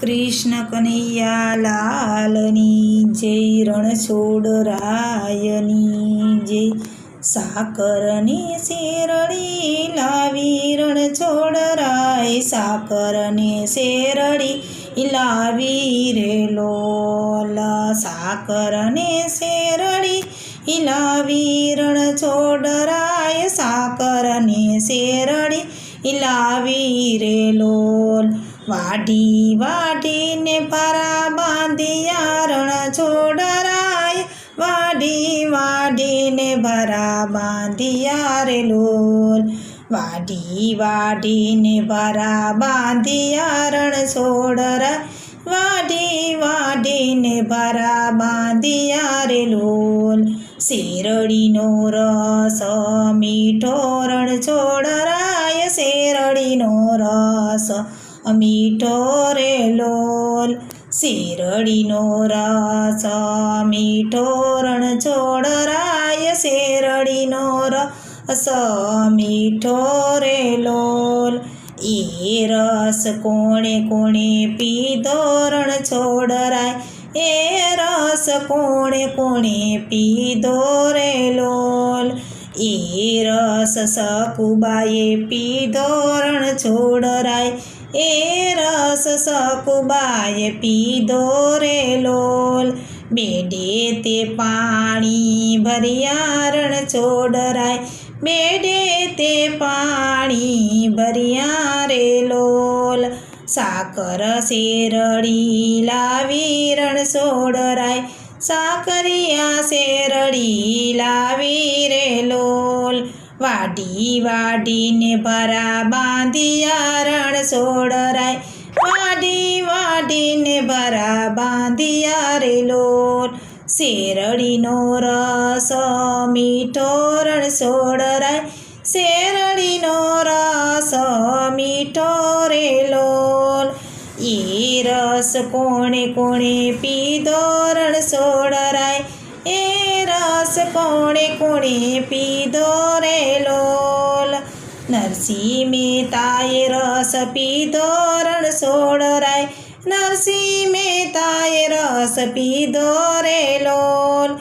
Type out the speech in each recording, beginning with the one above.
કૃષ્ણ કનૈયા લાલની જય, રણછોડરાયની જય. સાકરને શેરડી લાવી રણછોડરાય, સાકરને શેરડી લાવી રે લોલ. સાકરને શેરડી લાવી રણછોડરાય, સાકરને શેરડી લાવી રે લોલ. વાઢી વાઢીને ભારા બાંધિયા રણછોડરાય, વાઢી વાઢીને ભારા બાંધિયા રે લોલ. વાઢી વાઢીને ભારા બાંધિયા રણછોડરાય, વાઢી વાઢીને ભારા બાંધિયા રે લોલ. શેરડીનો રસ મીઠો રણછોડરાય, શેરડીનો રસ મીઠો રે લોલ. શેરડીનો રસ મીઠો રણછોડરાય, શેરડીનો રસ મીઠો રે લોલ. એ રસ કોણે કોણે પીધો રણછોડરાય, એ રસ કોણે કોણે પીધો રે લોલ. એ રસ સકુબાએ પીધો રણછોડરાય, એ રસ સકુબાએ પીધો રે લોલ. બેડે તે પાણી ભર્યા રણછોડરાય, બેડે તે પાણી ભર્યા રે લોલ. સાકર શેરડી લાવી રણછોડરાય, સાકરિયા શેરડી લાવી રે લોલ. વાઢી વાઢીને ભારા બાંધિયા રણછોડરાય, વાઢી વાઢીને ભારા બાંધિયા રે લોલ. શેરડીનો રસ મીઠો રણછોડરાય, શેરડીનો રસ મીઠો રે લોલ. એ રસ કોણે કોણે પીધો રણછોડરાય, એ રસ કોણે કોણે પીધો રે લોલ. નરસિંહ મહેતાએ રસ પીધો રણછોડરાય, નરસિંહ મહેતાએ રસ પીધો રે લોલ.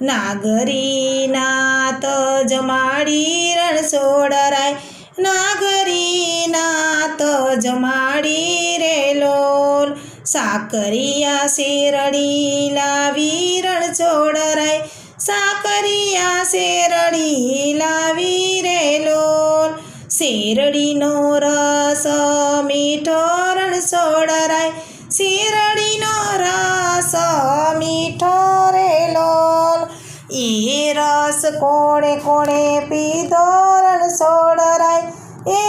નાગરીનાથ જમાડી રણછોડરાય, નાગરીનાથ જમાડી રે લોલ. સાકરિયા શેરડી લાવી રણછોડરાય, સાકરિયા શેરડી લાવી રે લોલ. શેરડીનો રસ મીઠો રણછોડરાય, શેરડીનો રસ મીઠો રે લોલ. એ રસ કોણે કોણે પીધો રણછોડરાય, એ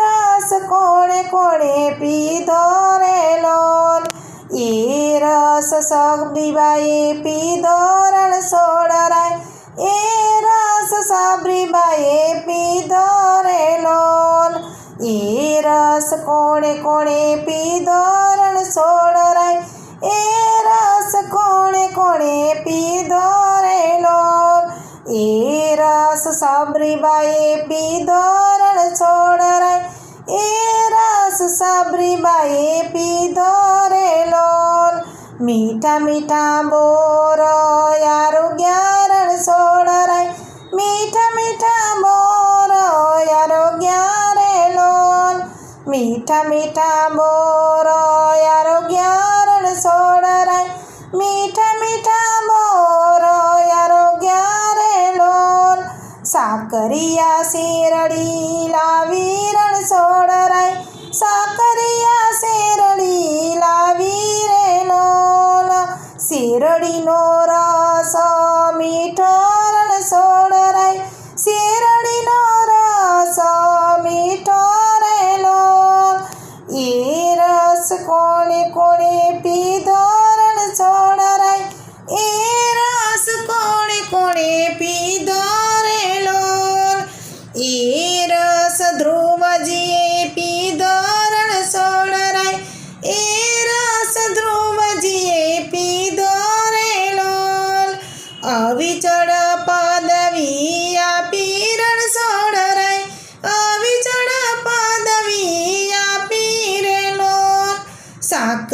રસ કોણે કોણે પીધો રે લોલ. એ રસ સબરીબાએ પીધો રણછોડરાય, એ રસ સબરીબાએ પીધો રે લોલ. એ રસ કોણે કોણે પીધો રણછોડરાય, એ રસ કોણે કોણે પીધો રે લોલ. એ રસ સબરીબાએ પીધો રણછોડરાય, એ રસ સબરીબાએ પીધો રે લોલ. મીઠા મીઠા બોર આરોગ્ય રણછોડરાય, મીઠા મીઠા બોર આરોગ્ય રે લોલ. મીઠા મીઠા બોર આરોગ્ય રણછોડરાય, મીઠા મીઠા બોર આરોગ્ય રે લોલ. સાકરિયા શેરડી લાવી રણછોડરાય, સાકરિયા શેરડી લાવી રે લોલ. શેરડીનો રસ મીઠો રણછોડરાય, શેરડીનો રસ મીઠો રે લોલ. એ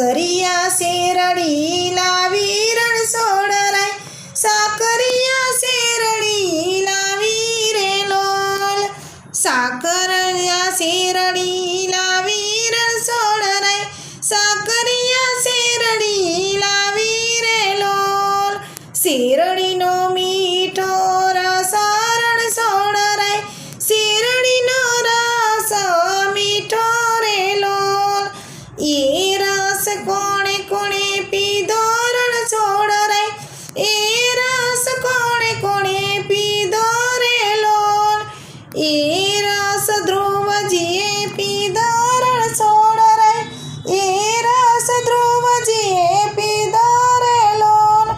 સાકરિયા શેરડી લાવી રણછોડરાય સાકરિયા શેરડી લાવી રે લોલ સાકરિયા શેરડી લાવી રણછોડરાય સાકરિયા શેરડી લાવી રે લોલ શેરડીનો મીઠો રસ રણછોડરાય શેરડીનો રસ મીઠો રે લોલ એ રસ કોણે કોણે પીધો રણછોડરાય એ રસ કોણે કોણે પીધો રે લોલ એ રસ ધ્રુવજીએ પીધો રણછોડરાય એ રસ ધ્રુવજીએ પીધો રે લોલ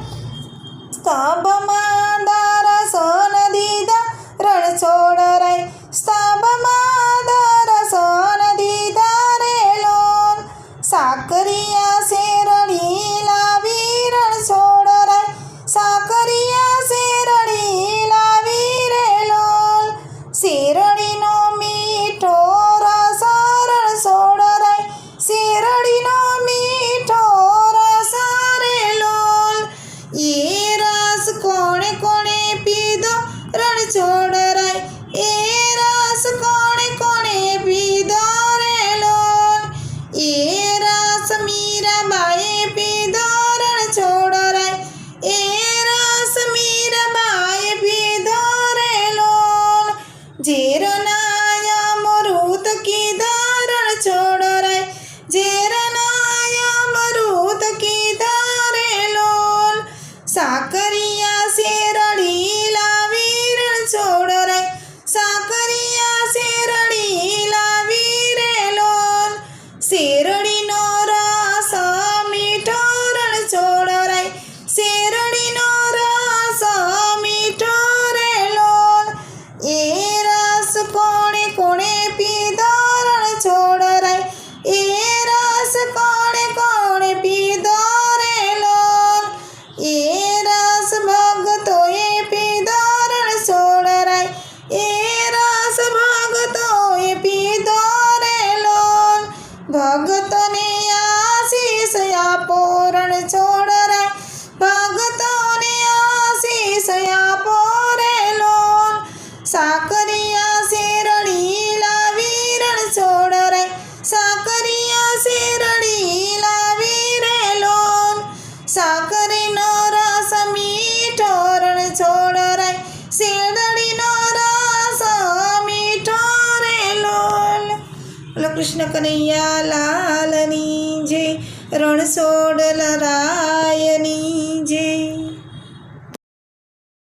સ્તંભમાં દર્શન દીધા રણછોડરાય સ્તંભમાં દર્શન દીધા રે લોલ સાકરિયા શેરડી લાવી રણછોડરાય સાકરિયા શેરડી લાવી રે લોલ શેરડીનો મીઠો રસ રણછોડરાય શેરડીનો મીઠો રસ રે લોલ એ રસ કોણે કોણે પીધો રણછોડરાય એ રસ કોણે કોણે પીધો રે લોલ એ રસ મીરાબાઈએ પીધો રણછોડરાય એ રસ મીરાબાઈએ પીધો રે લોલ ઝેરના અમૃત કીધા રણછોડરાય ઝેરના અમૃત કીધા રે લોલ સાકરિયા શેરડી લાવી રણછોડરાય સાકરિયા શેરડી લાવી રે લોલ શેરડીનો રસ મીઠો રણછોડરાય શેરડીનો રસ મીઠો રે લોલ એ રસ કોણે કોણે પીધો રણછોડરાય એ રસ કોણે કોણે પીધો રે લોલ એ રસ ભગતોએ પીધો રણછોડરાય એ રસ ભગતોએ પીધો રે લોલ ભગતોને આશીષ આપો રણછોડરાય ભગતોને આશીષ આપો રે લોલ સાકરિયા શેરડી લાવી રણછોડરાય સાકરિયા શેરડી લાવી રે લોલ સાકરીનો રસ મીઠો રણછોડરાય શેરડીનો રસ મીઠો રે લોલ બોલો કૃષ્ણ કનૈયા લાલની જય રણછોડ લરાયની